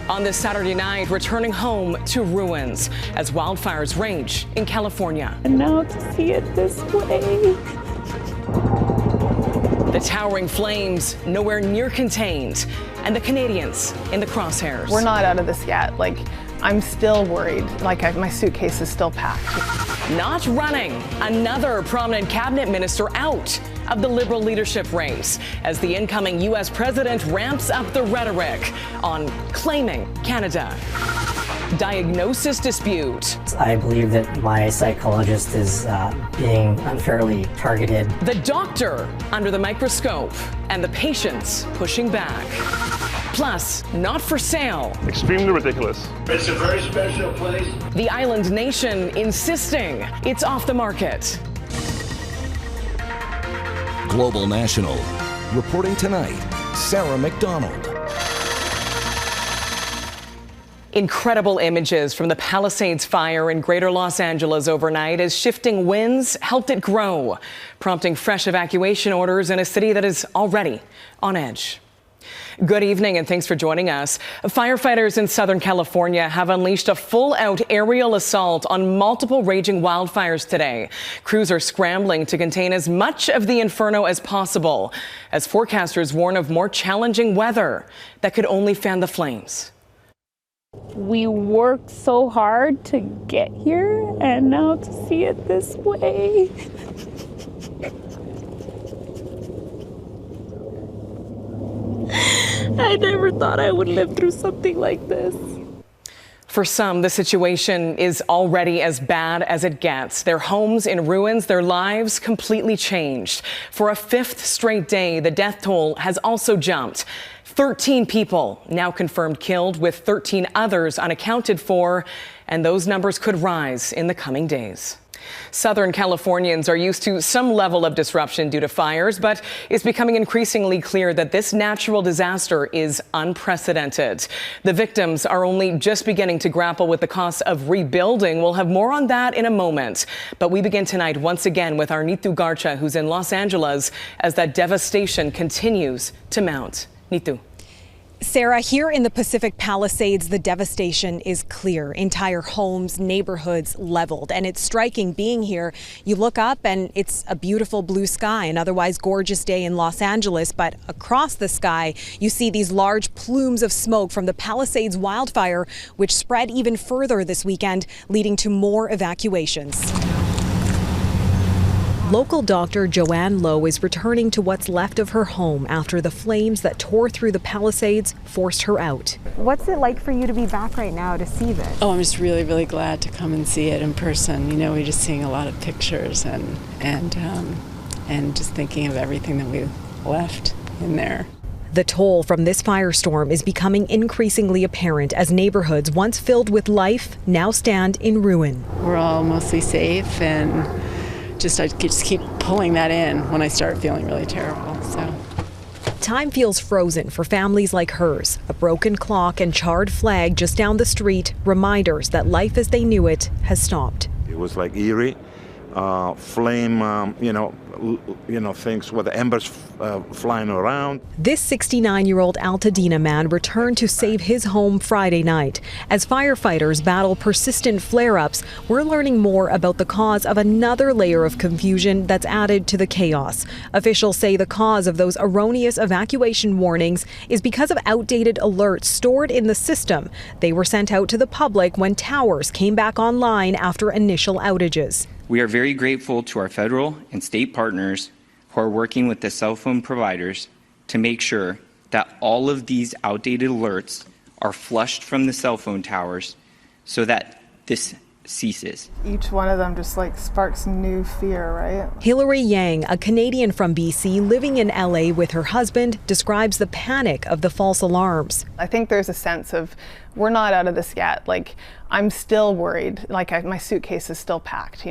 On this Saturday night, returning home to ruins as wildfires rage in California. And now to see it this way. The towering flames nowhere near contained, and the Canadians in the crosshairs. We're not out of this yet. I'm still worried. My suitcase is still packed. Not running. Another prominent cabinet minister out of the Liberal leadership race as the incoming U.S. president ramps up the rhetoric on claiming Canada. Diagnosis dispute. I believe that my psychologist is being unfairly targeted. The doctor under the microscope and the patients pushing back. Plus, not for sale. Extremely ridiculous. It's a very special place. The island nation insisting it's off the market. Global National. Reporting tonight, Sarah McDonald. Incredible images from the Palisades Fire in Greater Los Angeles overnight as shifting winds helped it grow, prompting fresh evacuation orders in a city that is already on edge. Good evening and thanks for joining us. Firefighters in Southern California have unleashed a full-out aerial assault on multiple raging wildfires today. Crews are scrambling to contain as much of the inferno as possible, as forecasters warn of more challenging weather that could only fan the flames. We worked so hard to get here, and now to see it this way. I never thought I would live through something like this. For some, the situation is already as bad as it gets. Their homes in ruins, their lives completely changed. For a fifth straight day, the death toll has also jumped. 13 people now confirmed killed, with 13 others unaccounted for, and those numbers could rise in the coming days. Southern Californians are used to some level of disruption due to fires, but it's becoming increasingly clear that this natural disaster is unprecedented. The victims are only just beginning to grapple with the costs of rebuilding. We'll have more on that in a moment. But we begin tonight once again with our Neetu Garcha, who's in Los Angeles, as that devastation continues to mount. Neetu. Sarah, here in the Pacific Palisades, the devastation is clear. Entire homes, neighborhoods leveled. And it's striking being here. You look up and it's a beautiful blue sky, an otherwise gorgeous day in Los Angeles. But across the sky, you see these large plumes of smoke from the Palisades wildfire, which spread even further this weekend, leading to more evacuations. Local doctor Joanne Lowe is returning to what's left of her home after the flames that tore through the Palisades forced her out. What's it like for you to be back right now to see this? Oh, I'm just really, really glad to come and see it in person. You know, we're just seeing a lot of pictures and just thinking of everything that we left in there. The toll from this firestorm is becoming increasingly apparent as neighborhoods once filled with life now stand in ruin. We're all mostly safe, and I just keep pulling that in when I start feeling really terrible. So time feels frozen for families like hers. A broken clock and charred flag just down the street, reminders that life as they knew it has stopped. It was like eerie, flame, things with the embers flying around. This 69-year-old Altadena man returned to save his home Friday night. As firefighters battle persistent flare-ups, we're learning more about the cause of another layer of confusion that's added to the chaos. Officials say the cause of those erroneous evacuation warnings is because of outdated alerts stored in the system. They were sent out to the public when towers came back online after initial outages. We are very grateful to our federal and state partners who are working with the cell phone providers to make sure that all of these outdated alerts are flushed from the cell phone towers so that this ceases. Each one of them just sparks new fear, right? Hilary Yang, a Canadian from BC living in LA with her husband, describes the panic of the false alarms. I think there's a sense of we're not out of this yet. I'm still worried. My suitcase is still packed,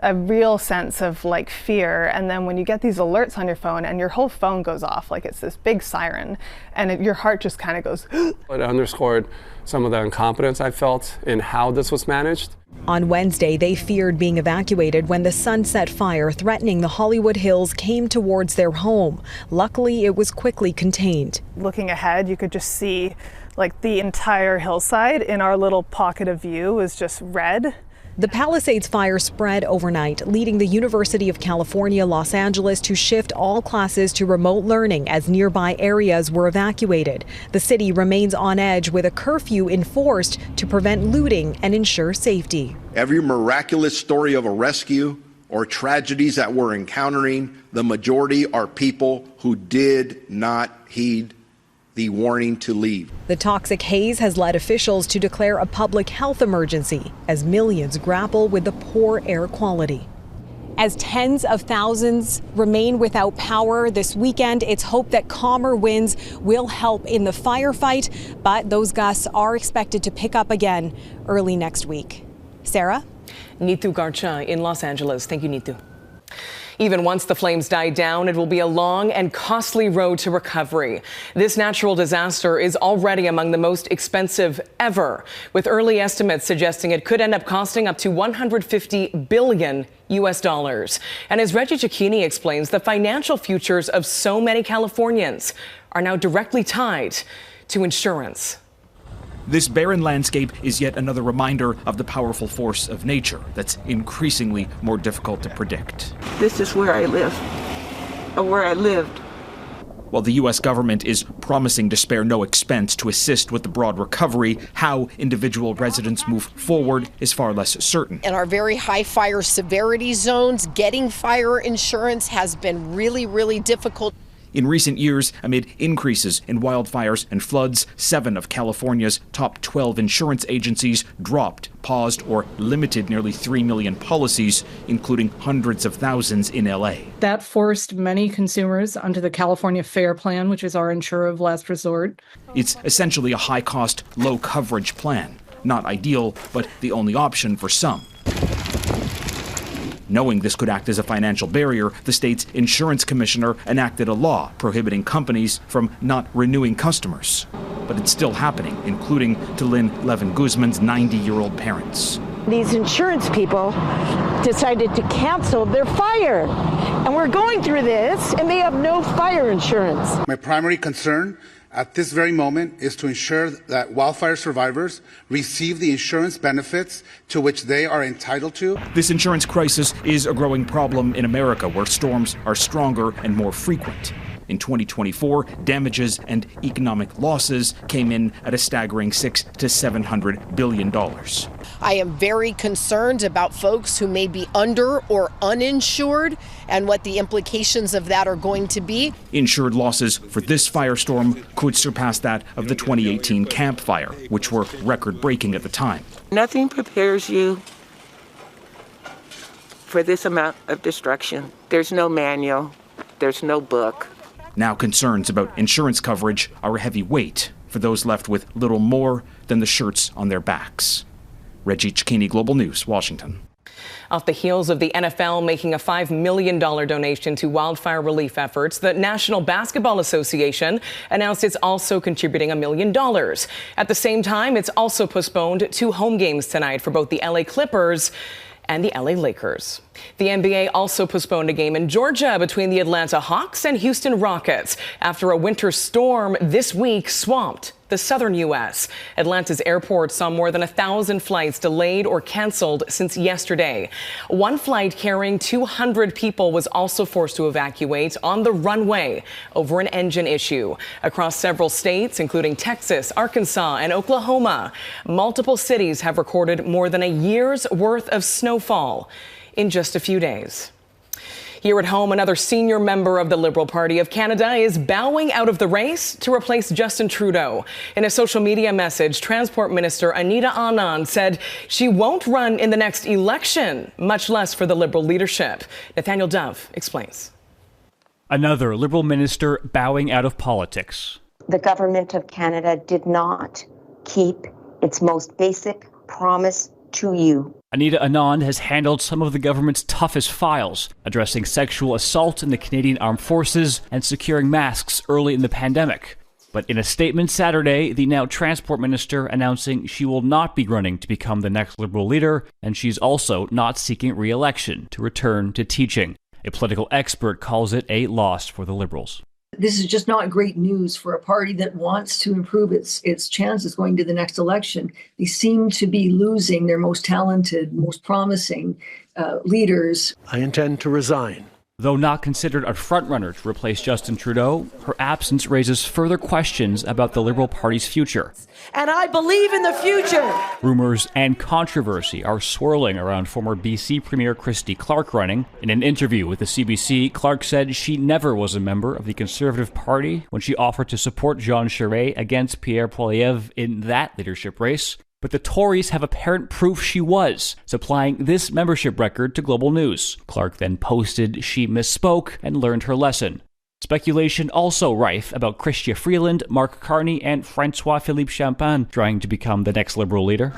a real sense of like fear. And then when you get these alerts on your phone and your whole phone goes off, like it's this big siren, and your heart just kind of goes. It underscored some of the incompetence I felt in how this was managed. On Wednesday, they feared being evacuated when the Sunset Fire threatening the Hollywood Hills came towards their home. Luckily, it was quickly contained. Looking ahead, you could just see like the entire hillside in our little pocket of view was just red. The Palisades Fire spread overnight, leading the University of California, Los Angeles to shift all classes to remote learning as nearby areas were evacuated. The city remains on edge with a curfew enforced to prevent looting and ensure safety. Every miraculous story of a rescue or tragedies that we're encountering, the majority are people who did not heed the warning to leave. The toxic haze has led officials to declare a public health emergency as millions grapple with the poor air quality. As tens of thousands remain without power this weekend, it's hoped that calmer winds will help in the firefight, but those gusts are expected to pick up again early next week. Sarah? Neetu Garcha in Los Angeles. Thank you, Neetu. Even once the flames die down, it will be a long and costly road to recovery. This natural disaster is already among the most expensive ever, with early estimates suggesting it could end up costing up to $150 billion. And as Reggie Cecchini explains, the financial futures of so many Californians are now directly tied to insurance. This barren landscape is yet another reminder of the powerful force of nature that's increasingly more difficult to predict. This is where I live, or where I lived. While the U.S. government is promising to spare no expense to assist with the broad recovery, how individual residents move forward is far less certain. In our very high fire severity zones, getting fire insurance has been really, really difficult. In recent years, amid increases in wildfires and floods, 7 of California's top 12 insurance agencies dropped, paused, or limited nearly 3 million policies, including hundreds of thousands in L.A. That forced many consumers onto the California FAIR plan, which is our insurer of last resort. It's essentially a high-cost, low-coverage plan. Not ideal, but the only option for some. Knowing this could act as a financial barrier, the state's insurance commissioner enacted a law prohibiting companies from not renewing customers. But it's still happening, including to Lynn Levin Guzman's 90-year-old parents. These insurance people decided to cancel their fire. And we're going through this, and they have no fire insurance. My primary concern at this very moment is to ensure that wildfire survivors receive the insurance benefits to which they are entitled to. This insurance crisis is a growing problem in America, where storms are stronger and more frequent. In 2024, damages and economic losses came in at a staggering $600 to $700 billion. I am very concerned about folks who may be under or uninsured and what the implications of that are going to be. Insured losses for this firestorm could surpass that of the 2018 Camp Fire, which were record-breaking at the time. Nothing prepares you for this amount of destruction. There's no manual, there's no book. Now concerns about insurance coverage are a heavy weight for those left with little more than the shirts on their backs. Reggie Cecchini, Global News, Washington. Off the heels of the NFL making a $5 million donation to wildfire relief efforts, the National Basketball Association announced it's also contributing $1 million. At the same time, it's also postponed 2 home games tonight for both the LA Clippers and the LA Lakers. The NBA also postponed a game in Georgia between the Atlanta Hawks and Houston Rockets after a winter storm this week swamped the southern U.S. Atlanta's airport saw more than 1,000 flights delayed or canceled since yesterday. One flight carrying 200 people was also forced to evacuate on the runway over an engine issue. Across several states, including Texas, Arkansas, and Oklahoma, multiple cities have recorded more than a year's worth of snowfall in just a few days. Here at home, another senior member of the Liberal Party of Canada is bowing out of the race to replace Justin Trudeau. In a social media message, Transport Minister Anita Anand said she won't run in the next election, much less for the Liberal leadership. Nathaniel Dove explains. Another Liberal minister bowing out of politics. The government of Canada did not keep its most basic promise to you. Anita Anand has handled some of the government's toughest files, addressing sexual assault in the Canadian Armed Forces and securing masks early in the pandemic. But in a statement Saturday, the now Transport Minister announcing she will not be running to become the next Liberal leader, and she's also not seeking re-election to return to teaching. A political expert calls it a loss for the Liberals. This is just not great news for a party that wants to improve its chances going to the next election. They seem to be losing their most talented, most promising leaders. I intend to resign. Though not considered a frontrunner to replace Justin Trudeau, her absence raises further questions about the Liberal Party's future. And I believe in the future. Rumors and controversy are swirling around former BC Premier Christy Clark running. In an interview with the CBC, Clark said she never was a member of the Conservative Party when she offered to support Jean Charest against Pierre Poilievre in that leadership race. But the Tories have apparent proof she was, supplying this membership record to Global News. Clark then posted she misspoke and learned her lesson. Speculation also rife about Chrystia Freeland, Mark Carney, and François-Philippe Champagne trying to become the next Liberal leader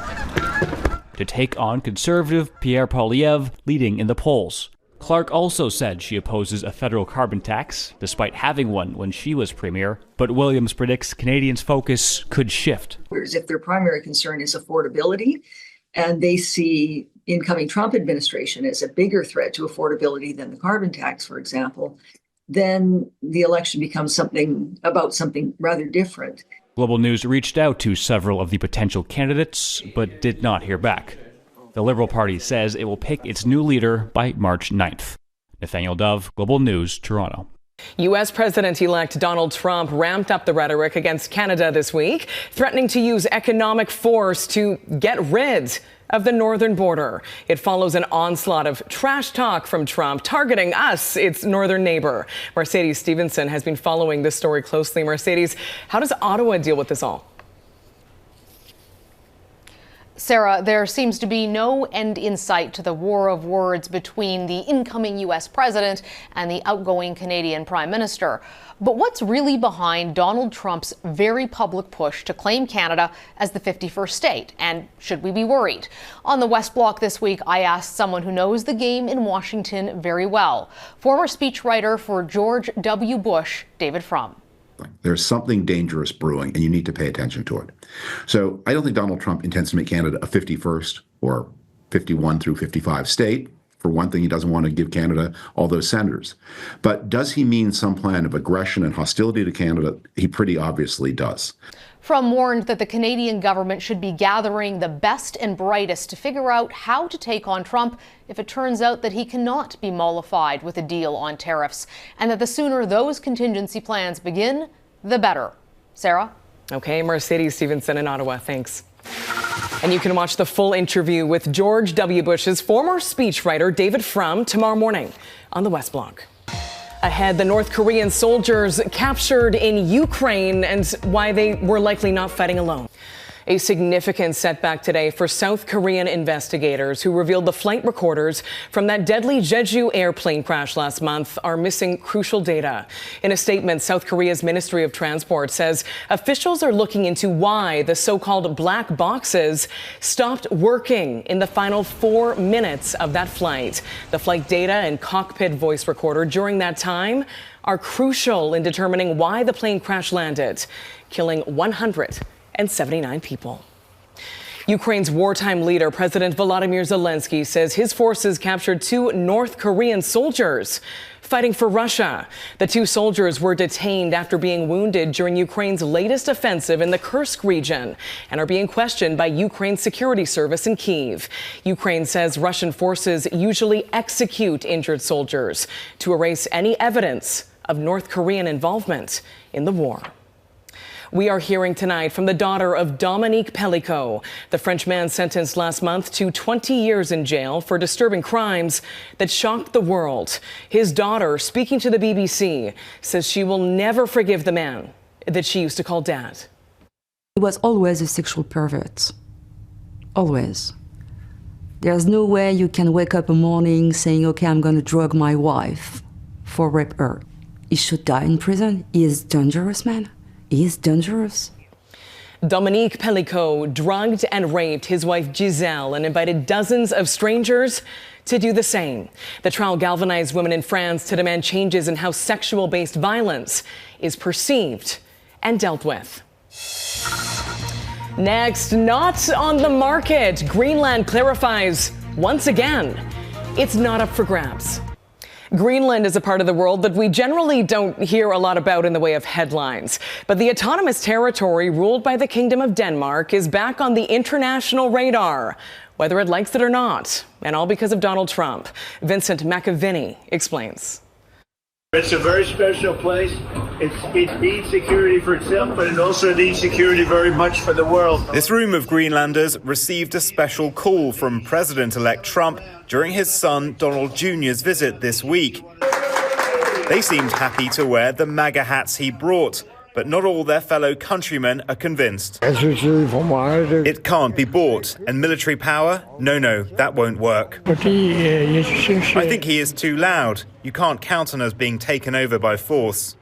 to take on Conservative Pierre Poilievre, leading in the polls. Clark also said she opposes a federal carbon tax, despite having one when she was premier, but Williams predicts Canadians' focus could shift. If their primary concern is affordability, and they see incoming Trump administration as a bigger threat to affordability than the carbon tax, for example, then the election becomes something rather different. Global News reached out to several of the potential candidates, but did not hear back. The Liberal Party says it will pick its new leader by March 9th. Nathaniel Dove, Global News, Toronto. U.S. President-elect Donald Trump ramped up the rhetoric against Canada this week, threatening to use economic force to get rid of the northern border. It follows an onslaught of trash talk from Trump targeting us, its northern neighbor. Mercedes Stevenson has been following this story closely. Mercedes, how does Ottawa deal with this all? Sarah, there seems to be no end in sight to the war of words between the incoming U.S. president and the outgoing Canadian prime minister. But what's really behind Donald Trump's very public push to claim Canada as the 51st state? And should we be worried? On the West Block this week, I asked someone who knows the game in Washington very well, former speechwriter for George W. Bush, David Frum. There's something dangerous brewing, and you need to pay attention to it. So I don't think Donald Trump intends to make Canada a 51st or 51 through 55 state. For one thing, he doesn't want to give Canada all those senators. But does he mean some plan of aggression and hostility to Canada? He pretty obviously does. Frum warned that the Canadian government should be gathering the best and brightest to figure out how to take on Trump if it turns out that he cannot be mollified with a deal on tariffs, and that the sooner those contingency plans begin, the better. Sarah? Okay, Mercedes Stevenson in Ottawa. Thanks. And you can watch the full interview with George W. Bush's former speechwriter David Frum tomorrow morning on the West Block. Ahead, the North Korean soldiers captured in Ukraine and why they were likely not fighting alone. A significant setback today for South Korean investigators who revealed the flight recorders from that deadly Jeju airplane crash last month are missing crucial data. In a statement, South Korea's Ministry of Transport says officials are looking into why the so-called black boxes stopped working in the final 4 minutes of that flight. The flight data and cockpit voice recorder during that time are crucial in determining why the plane crash landed, killing 179 people. Ukraine's wartime leader, President Volodymyr Zelensky, says his forces captured 2 North Korean soldiers fighting for Russia. The 2 soldiers were detained after being wounded during Ukraine's latest offensive in the Kursk region and are being questioned by Ukraine's security service in Kyiv. Ukraine says Russian forces usually execute injured soldiers to erase any evidence of North Korean involvement in the war. We are hearing tonight from the daughter of Dominique Pellicot, the French man sentenced last month to 20 years in jail for disturbing crimes that shocked the world. His daughter, speaking to the BBC, says she will never forgive the man that she used to call dad. He was always a sexual pervert. Always. There's no way you can wake up a morning saying, okay, I'm going to drug my wife for rape her. He should die in prison. He is dangerous, man. He is dangerous. Dominique Pellicot drugged and raped his wife Giselle and invited dozens of strangers to do the same. The trial galvanized women in France to demand changes in how sexual-based violence is perceived and dealt with. Next, not on the market. Greenland clarifies once again it's not up for grabs. Greenland is a part of the world that we generally don't hear a lot about in the way of headlines. But the autonomous territory ruled by the Kingdom of Denmark is back on the international radar, whether it likes it or not, and all because of Donald Trump. Vincent McAviney explains. It's a very special place. It needs security for itself, but it also needs security very much for the world. This room of Greenlanders received a special call from President-elect Trump during his son Donald Jr.'s visit this week. They seemed happy to wear the MAGA hats he brought, but not all their fellow countrymen are convinced. It can't be bought, and military power? No, that won't work. I think he is too loud. You can't count on us being taken over by force.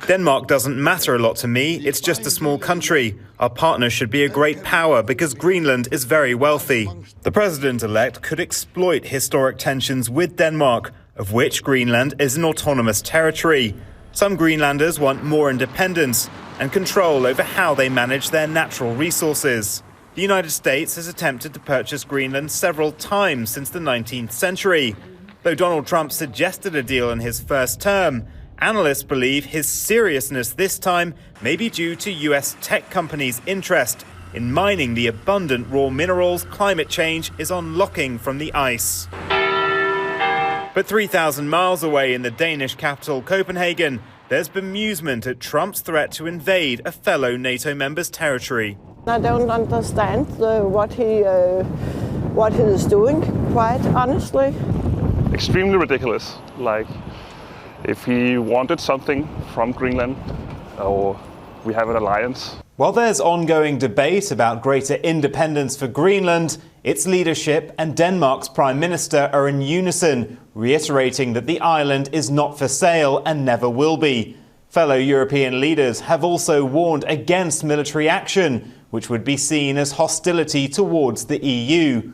Denmark doesn't matter a lot to me. It's just a small country. Our partner should be a great power because Greenland is very wealthy. The president-elect could exploit historic tensions with Denmark, of which Greenland is an autonomous territory. Some Greenlanders want more independence and control over how they manage their natural resources. The United States has attempted to purchase Greenland several times since the 19th century. Though Donald Trump suggested a deal in his first term, analysts believe his seriousness this time may be due to US tech companies' interest in mining the abundant raw minerals climate change is unlocking from the ice. But 3,000 miles away in the Danish capital Copenhagen, there's bemusement at Trump's threat to invade a fellow NATO member's territory. I don't understand what he is doing, quite honestly. Extremely ridiculous. Like, if he wanted something from Greenland, or we have an alliance. While there's ongoing debate about greater independence for Greenland, its leadership and Denmark's Prime Minister are in unison, reiterating that the island is not for sale and never will be. Fellow European leaders have also warned against military action, which would be seen as hostility towards the EU.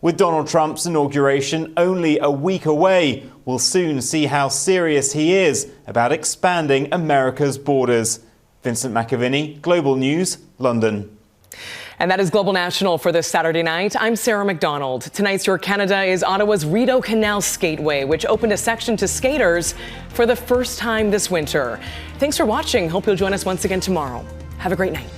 With Donald Trump's inauguration only a week away, we'll soon see how serious he is about expanding America's borders. Vincent McAviney, Global News, London. And that is Global National for this Saturday night. I'm Sarah McDonald. Tonight's Your Canada is Ottawa's Rideau Canal Skateway, which opened a section to skaters for the first time this winter. Thanks for watching. Hope you'll join us once again tomorrow. Have a great night.